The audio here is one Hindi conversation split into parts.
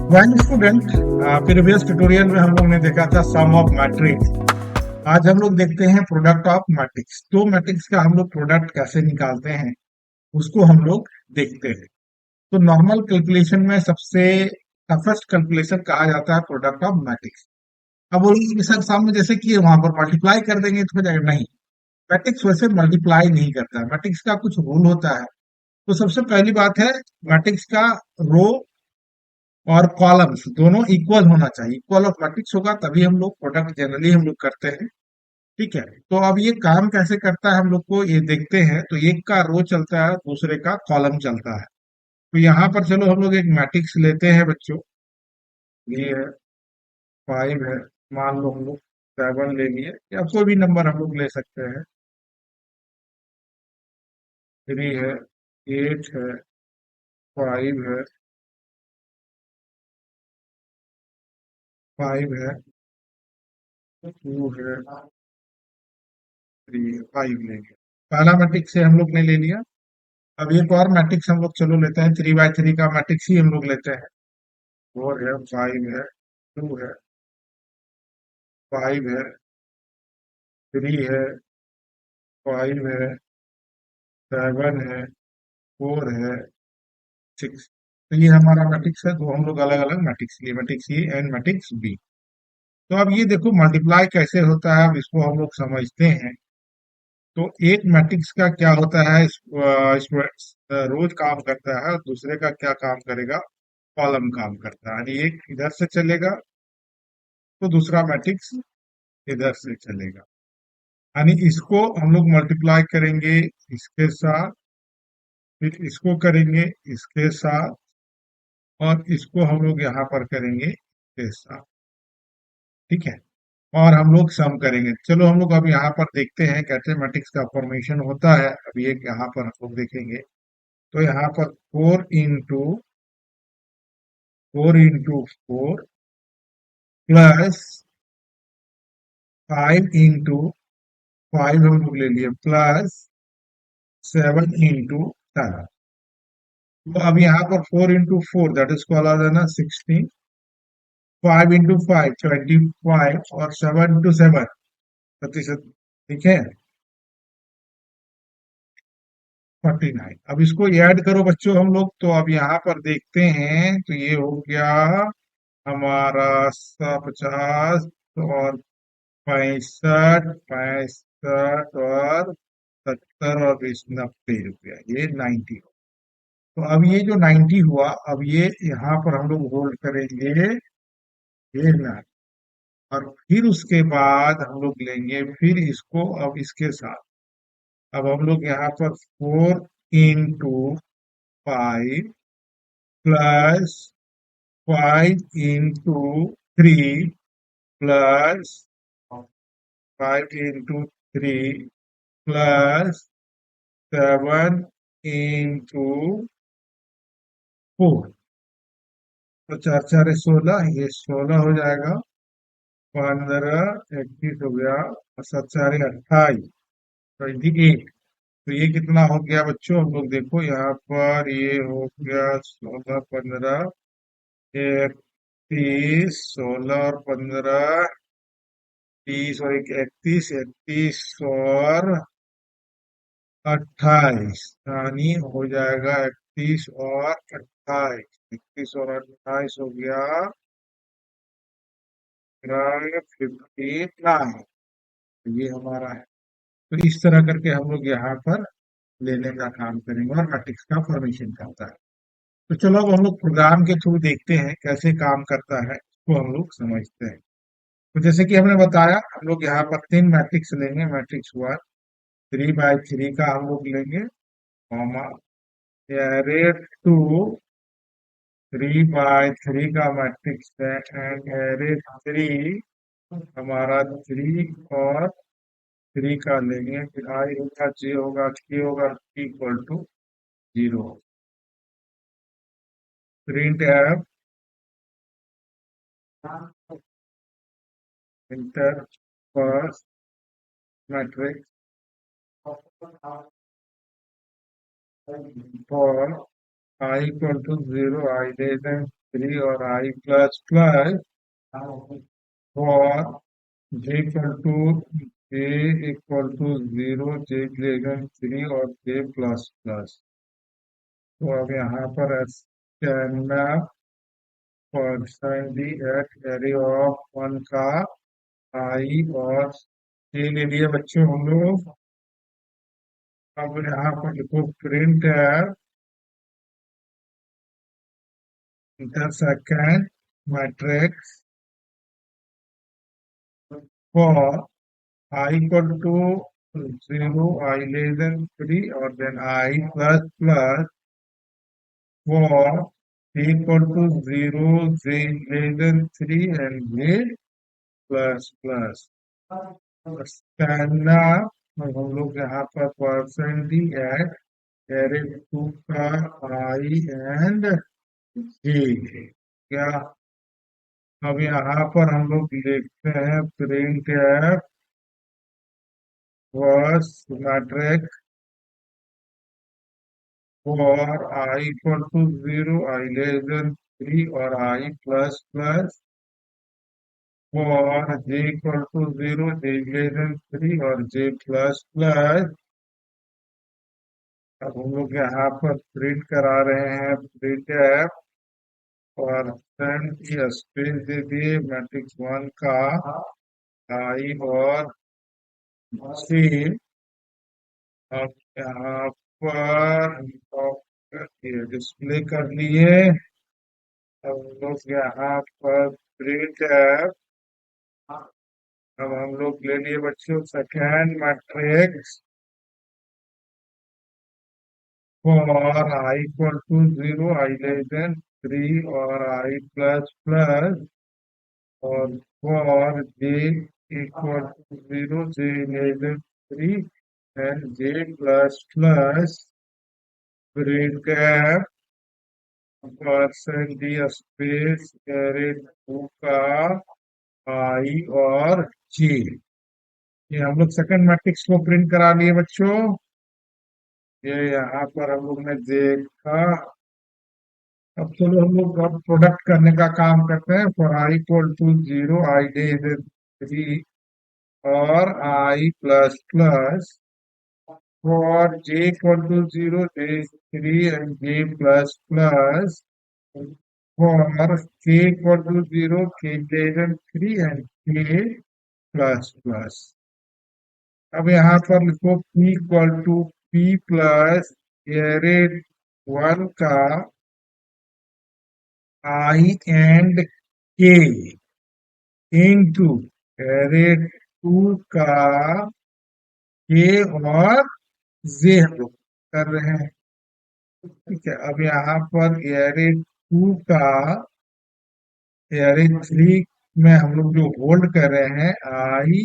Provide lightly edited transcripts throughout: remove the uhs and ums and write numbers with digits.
वेल स्टूडेंट, प्रीवियस ट्यूटोरियल में हम लोग ने देखा था सम ऑफ मैट्रिक्स। आज हम लोग देखते हैं प्रोडक्ट ऑफ मैट्रिक्स। तो मैट्रिक्स का हम लोग प्रोडक्ट कैसे निकालते हैं उसको हम लोग देखते हैं। तो नॉर्मल कैलकुलेशन में सबसे टफेस्ट कैलकुलेशन कहा जाता है प्रोडक्ट ऑफ मैट्रिक्स। अब वो लोग सर सामने जैसे कि वहां पर मल्टीप्लाई कर देंगे तो हो जाएगा, नहीं। मैट्रिक्स वैसे मल्टीप्लाई नहीं करता है, मैट्रिक्स का कुछ रूल होता है। तो सबसे पहली बात है, मैट्रिक्स का रो और कॉलम्स दोनों इक्वल होना चाहिए। इक्वल ऑफ मैट्रिक्स होगा तभी हम लोग प्रोडक्ट जनरली हम लोग करते हैं। ठीक है। तो अब ये काम कैसे करता है हम लोग को ये देखते हैं। तो एक का रो चलता है, दूसरे का कॉलम चलता है। तो यहाँ पर चलो हम लोग एक मैट्रिक्स लेते हैं बच्चों। ये है, 5 है, मान लो हम लोग 7 ले लिए, या कोई भी नंबर हम लोग ले सकते हैं। 3 है, 8 है, 5 है, 5 है, 2 है, 3 है, 5 लेंगे। पहला मैट्रिक्स से हम लोग ने ले लिया। अब एक और मैट्रिक्स हम लोग चलो लेते हैं, 3 बाय 3 का मैट्रिक्स ही हम लोग लेते हैं। 4 है, 5 है, 2 है, 5 है, 3 है, 5 है, 7 है, 4 है, 6। तो ये हमारा मैट्रिक्स है। तो हम लोग अलग अलग मैट्रिक्स लिए, matrix A and matrix B. तो अब ये देखो मल्टीप्लाई कैसे होता है, अब इसको हम लोग समझते हैं। तो एक मैट्रिक्स का क्या होता है, इसमें रोज काम करता है, और दूसरे का क्या काम करेगा, कॉलम काम करता है। यानी एक इधर से चलेगा तो दूसरा मैट्रिक्स इधर से चलेगा। यानी इसको हम लोग मल्टीप्लाई करेंगे इसके साथ, फिर इसको करेंगे इसके साथ, और इसको हम लोग यहाँ पर करेंगे इसके साथ। ठीक है। और हम लोग सम करेंगे। चलो हम लोग अब यहाँ पर देखते हैं कैसे मैट्रिक्स का फॉर्मेशन होता है। अब ये यहाँ पर हम लोग देखेंगे। तो यहाँ पर 4 इंटू 4 प्लस 5 इंटू 5 हम लोग ले लिए, प्लस 7 इंटू 7। तो अब यहाँ पर 4 इंटू 4 दैट इज कॉल्ड ना 16। 5 इंटू 5 25, और 7 इंटू 7 प्रतिशत। ठीक है, 49। अब इसको ऐड करो बच्चों हम लोग। तो अब यहाँ पर देखते हैं तो ये हो गया हमारा 50, और 65, 65 और 70 और 20, 90 रुपया, ये 90। तो अब ये जो 90 हुआ, अब ये यहाँ पर हम लोग होल्ड करेंगे ये ना। और फिर उसके बाद हम लोग लेंगे फिर इसको अब इसके साथ। अब हम लोग यहाँ पर 4 into 5 plus 5 into 3 plus 5 into 3 plus 7 into 4। तो 4 4 16, ये 16 हो जाएगा। 15 21 हो गया, और 7 4 28, 28। तो ये कितना हो गया बच्चों, हम लोग देखो यहाँ पर ये हो गया 16 15 31, 16 और 15 30, और एक 31, 31 और 28, यानी हो जाएगा 31 और 28। 31 और 28 हो गया 59। ये हमारा है। तो इस तरह करके हम लोग यहाँ पर लेने का काम करेंगे, और मैट्रिक्स का फॉर्मेशन करता है। तो चलो अब हम लोग प्रोग्राम के थ्रू देखते हैं कैसे काम करता है, इसको हम लोग समझते हैं। तो जैसे कि हमने बताया, हम लोग यहाँ पर 3 मैट्रिक्स लेंगे। मैट्रिक्स 1, 3 बाय 3 का हम लोग लेंगे, कॉमा, एरे 2, 3 बाय 3 का मैट्रिक्स है, एंड एरे 3 हमारा 3 और 3 का लेंगे। फिर आई होगा, जे होगा, के होगा, equal to 0। Print F enter first matrix for I equal to 0, I less than 3 और I plus plus for j equal to j equal to 0, j greater than 3 और j प्लस प्लस। तो अब यहाँ पर percent D at array of one का आई और जे ले लिए बच्चों हम लोग। अब यहाँ पर लिखो प्रिंट है the second matrix for I equal to 0, I less than 3, or then I plus plus for j equal to 0, j less than 3, and j plus plus। Standard अब हम लोग यहाँ पर percent D at array two का आई एंड जे क्या। अब यहाँ पर हम लोग लिखते हैं print F was matrix for I equal to 0, I less than 3, or I plus plus for j equal to 0, j less than 3, or j plus plus। अब हम लोग यहाँ पर प्रिंट करा रहे हैं प्रिंट एफ और की स्पेस दे दिए मैट्रिक्स वन का आई और सी। अब यहाँ पर डिस्प्ले कर लिए। अब हम लोग यहाँ पर प्रिंट है। अब हम लोग ले लिए बच्चों second matrix for I equal to 0, I less than 3, और आई प्लस प्लस, और for j equal to 0, j less than 3, and j plus plus print है percent d space array two का आई और जे। ये हम लोग सेकंड मैट्रिक्स को प्रिंट करा लिए बच्चों। ये यहाँ पर हम लोग ने देखा। अब चलो हम लोग अब प्रोडक्ट करने का काम करते हैं। For I equal to 0, i डे 3, और आई plus plus for j equal to 0, j 3, and j plus plus for k equal to 0, k greater than 3, and k plus plus। अब यहाँ पर लिखो p equal to p plus array one का i and k into array two का k और z हम लोग कर रहे हैं। ठीक है। अब यहाँ पर एरे टू का एरे थ्री में हम लोग जो होल्ड कर रहे हैं आई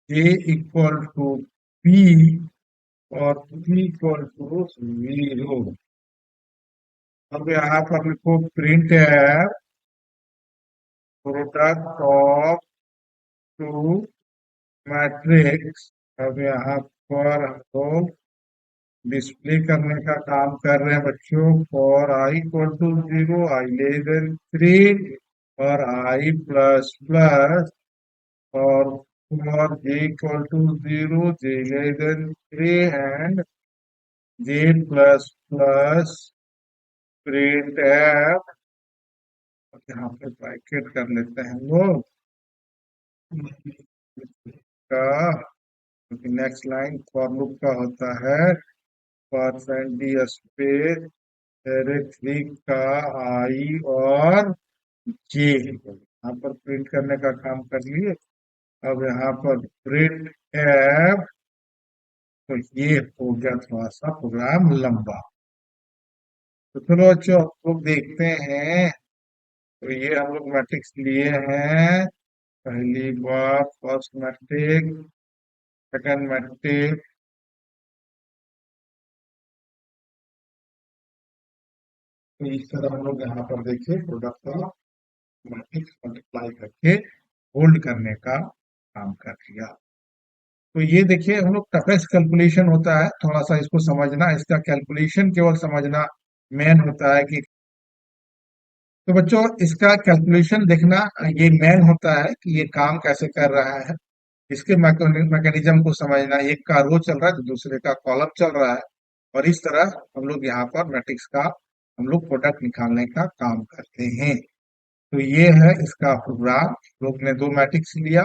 जे इक्वल टू पी और पी इक्वल टू 0। अब यहाँ पर लिखो प्रिंट है प्रोडक्ट ऑफ टू मैट्रिक्स। अब यहाँ पर हम लोग डिस्प्ले करने का काम कर रहे हैं बच्चों। For I equal to 0, I less than 3, और आई प्लस प्लस, और for j equal to 0, j less than 3, and j plus plus print है। यहाँ पे ब्रैकेट कर लेते हैं हम लोग का। नेक्स्ट लाइन फॉर लूप का होता है percent d space array three का आई और जे। यहाँ पर प्रिंट करने का काम कर लिए। अब यहाँ पर प्रिंट एफ, तो ये हो गया थोड़ा सा प्रोग्राम लंबा। तो चलो अच्छा हम लोग देखते हैं। तो ये हम लोग मैट्रिक्स लिए हैं। पहली बार फर्स्ट मैट्रिक्स, सेकंड मैट्रिक्स। तो इस तरह हम लोग यहाँ पर देखिए प्रोडक्ट ऑफ मैट्रिक्स मल्टीप्लाई करके होल्ड करने का काम कर लिया। तो ये देखिए हम लोग टफेस्ट कैलकुलेशन होता है, थोड़ा सा इसको समझना। इसका कैलकुलेशन केवल समझना मेन होता है कि तो बच्चों इसका कैलकुलेशन देखना, ये मेन होता है कि ये काम कैसे कर रहा है। इसके मैकेनिज्म को समझना, एक का रो चल रहा है तो दूसरे का कॉलम चल रहा है, और इस तरह हम लोग यहाँ पर मैट्रिक्स का हम लोग प्रोडक्ट निकालने का काम करते हैं। तो ये है इसका प्रोग्राम। लोग ने दो मैट्रिक्स लिया,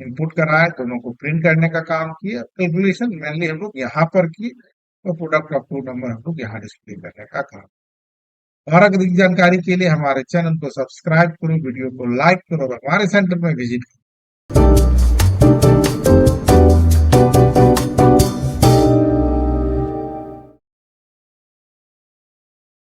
इनपुट कराए, दोनों को प्रिंट करने का काम किया। कैलकुलेशन मेनली हम लोग यहाँ पर किए, और प्रोडक्ट का कोड नंबर हम लोग यहाँ डिस्प्ले करने का काम। और अधिक जानकारी के लिए हमारे चैनल को सब्सक्राइब करो, वीडियो को लाइक करो और हमारे सेंटर में विजिट करो।